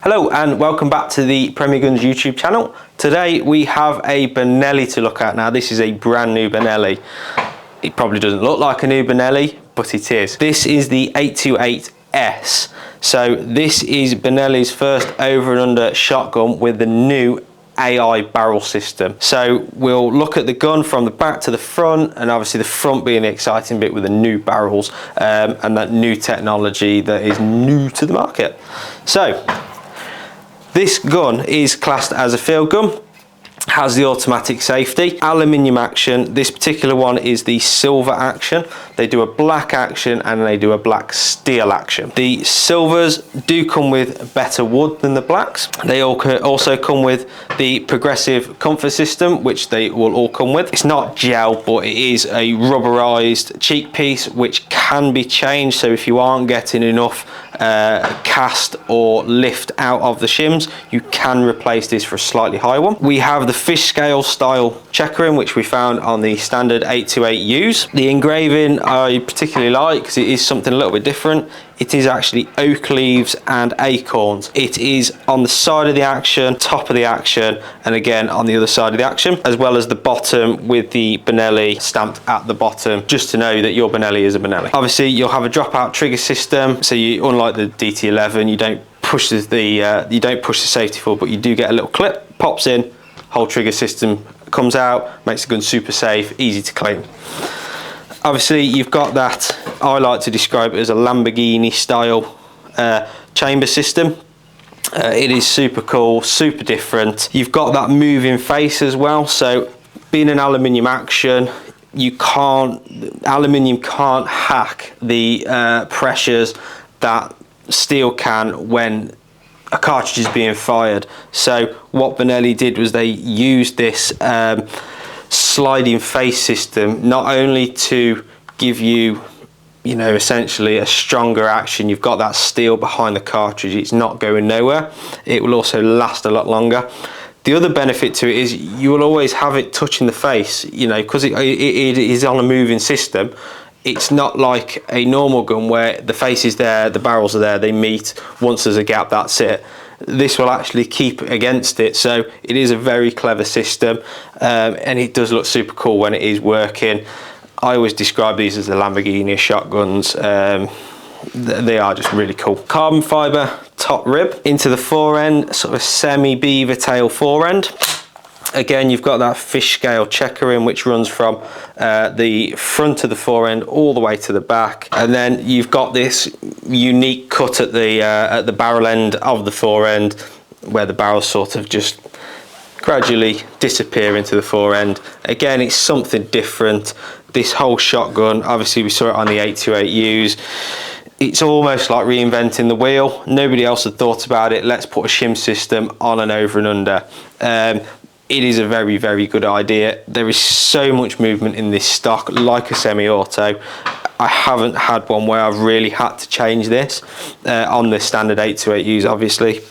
Hello and welcome back to the Premier Guns YouTube channel. Today we have a Benelli to look at. Now this is a brand new Benelli. It probably doesn't look like a new Benelli, but it is. This is the 828S. So this is Benelli's first over and under shotgun with the new AI barrel system. So we'll look at the gun from the back to the front, and obviously the front being the exciting bit with the new barrels and that new technology that is new to the market. So this gun is classed as a field gun, has the automatic safety, aluminium action. This particular one is the silver action. They do a black action and they do a black steel action. The silvers do come with better wood than the blacks. They also come with the progressive comfort system, which they will all come with. It's not gel, but it is a rubberized cheek piece which can be changed. So if you aren't getting enough cast or lift out of the shims, you can replace this for a slightly higher one. We have the fish scale style checkering, which we found on the standard 828Us. The engraving I particularly like because it is something a little bit different. It is actually oak leaves and acorns. It is on the side of the action, top of the action, and again on the other side of the action, as well as the bottom with the Benelli stamped at the bottom, just to know that your Benelli is a Benelli. Obviously you'll have a dropout trigger system, so you, unlike the DT11, you don't push the safety forward, but you do get a little clip, pops in, whole trigger system comes out, makes the gun super safe, easy to clean. Obviously you've got that, I like to describe it as a Lamborghini style chamber system. It is super cool, super different. You've got that moving face as well, so being an aluminium action, aluminium can't hack the pressures that steel can when a cartridge is being fired. So what Benelli did was they used this sliding face system not only to give you, essentially a stronger action. You've got that steel behind the cartridge, it's not going nowhere. It will also last a lot longer. The other benefit to it is you will always have it touching the face, because it is on a moving system. It's not like a normal gun where the face is there, the barrels are there, they meet, once there's a gap, that's it. This will actually keep against it, so it is a very clever system, and it does look super cool when it is working. I always describe these as the Lamborghini shotguns. They are just really cool. Carbon fibre top rib into the fore end, sort of a semi beaver tail fore end. Again, you've got that fish scale checkering, which runs from the front of the fore end all the way to the back, and then you've got this unique cut at the barrel end of the fore end, where the barrels sort of just gradually disappear into the fore end. Again, it's something different. This whole shotgun, obviously we saw it on the 828Us. It's almost like reinventing the wheel. Nobody else had thought about it. Let's put a shim system on and over and under. It is a very, very good idea. There is so much movement in this stock, like a semi-auto. I haven't had one where I've really had to change this on the standard 828Us, obviously.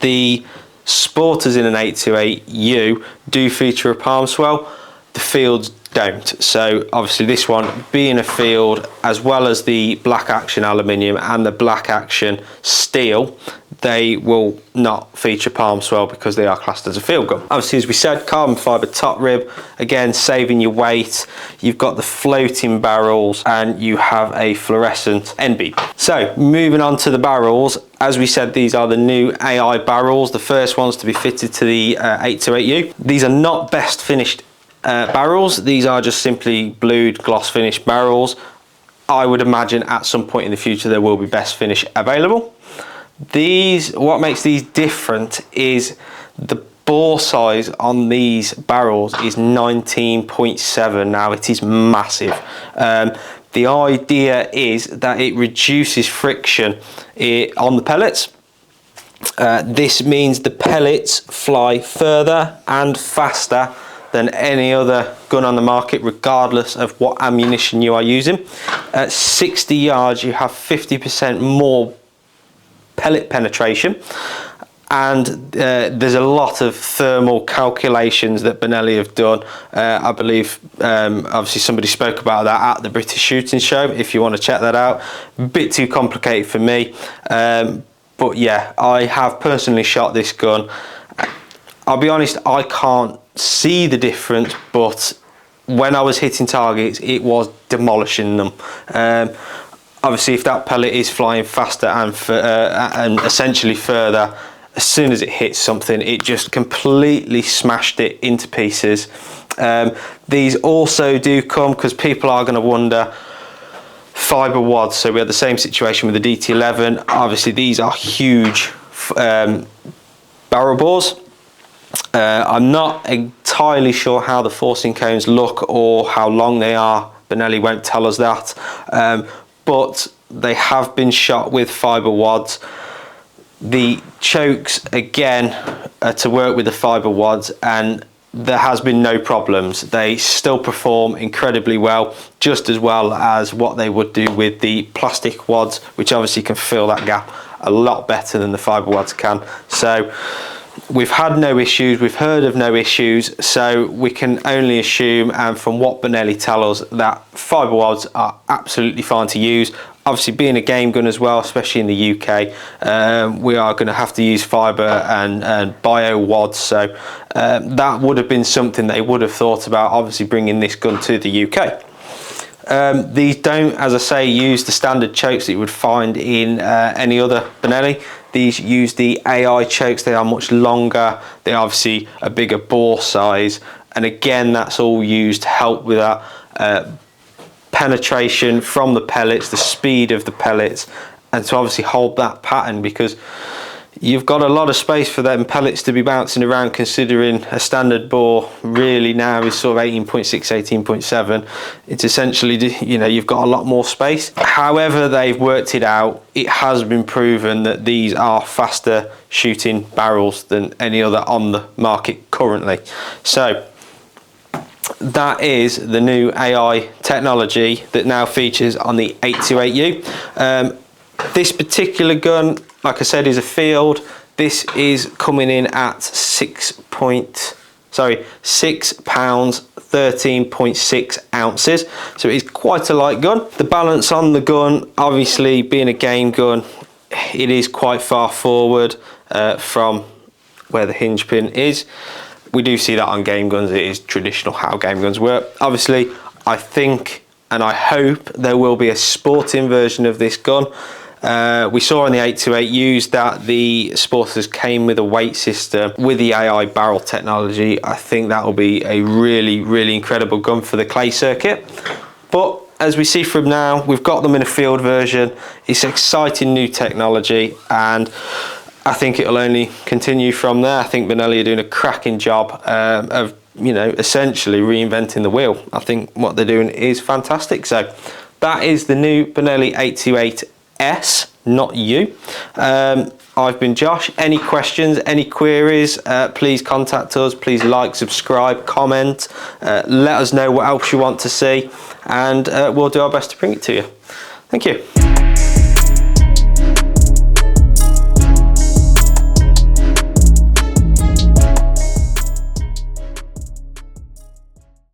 The sporters in an 828U do feature a palm swell. The fields don't. So obviously this one being a field, as well as the black action aluminium and the black action steel, they will not feature palm swell because they are classed as a field gun. Obviously, as we said, carbon fibre top rib, again saving your weight. You've got the floating barrels and you have a fluorescent end bead. So moving on to the barrels, as we said, these are the new AI barrels, the first ones to be fitted to the 828U. These are not best finished barrels. These are just simply blued gloss finished barrels. I would imagine at some point in the future there will be best finish available. What makes these different is the bore size on these barrels is 19.7. Now it is massive. The idea is that it reduces friction on the pellets. This means the pellets fly further and faster than any other gun on the market, regardless of what ammunition you are using. At 60 yards you have 50% more pellet penetration, and there's a lot of thermal calculations that Benelli have done. I believe obviously somebody spoke about that at the British Shooting Show, if you want to check that out. A bit too complicated for me, But yeah, I have personally shot this gun. I'll be honest, I can't see the difference, but when I was hitting targets, it was demolishing them. Obviously, if that pellet is flying faster and essentially further, as soon as it hits something, it just completely smashed it into pieces. These also do come, because people are going to wonder, fibre wads. So we had the same situation with the DT11. Obviously, these are huge barrel bores. I'm not entirely sure how the forcing cones look or how long they are. Benelli won't tell us that, but they have been shot with fibre wads. The chokes again are to work with the fibre wads, and there has been no problems. They still perform incredibly well, just as well as what they would do with the plastic wads, which obviously can fill that gap a lot better than the fibre wads can. So we've had no issues, we've heard of no issues, so we can only assume, and from what Benelli tell us, that fibre wads are absolutely fine to use. Obviously, being a game gun as well, especially in the UK, we are going to have to use fibre and bio wads, so that would have been something they would have thought about, obviously bringing this gun to the UK. These don't, as I say, use the standard chokes that you would find in any other Benelli. These use the AI chokes. They are much longer, they're obviously a bigger bore size, and again, that's all used to help with that penetration from the pellets, the speed of the pellets, and to obviously hold that pattern, because you've got a lot of space for them pellets to be bouncing around, considering a standard bore really now is sort of 18.6, 18.7. It's essentially, you know, you've got a lot more space. However they've worked it out, it has been proven that these are faster shooting barrels than any other on the market currently. So that is the new AI technology that now features on the 828U. This particular gun, like I said, is a field. This is coming in at 6 pounds 13.6 ounces, so it is quite a light gun. The balance on the gun, obviously being a game gun, it is quite far forward from where the hinge pin is. We do see that on game guns. It is traditional how game guns work. Obviously, I think and I hope there will be a sporting version of this gun. We saw on the 828Us that the Sporters came with a weight system with the AI barrel technology. I think that will be a really incredible gun for the clay circuit. But as we see from now, we've got them in a field version. It's exciting new technology, and I think it'll only continue from there. I think Benelli are doing a cracking job of, you know, essentially reinventing the wheel. I think what they're doing is fantastic. So that is the new Benelli 828S, not you. I've been Josh. Any questions, any queries, please contact us. Please like, subscribe, comment. Let us know what else you want to see, and we'll do our best to bring it to you. Thank you.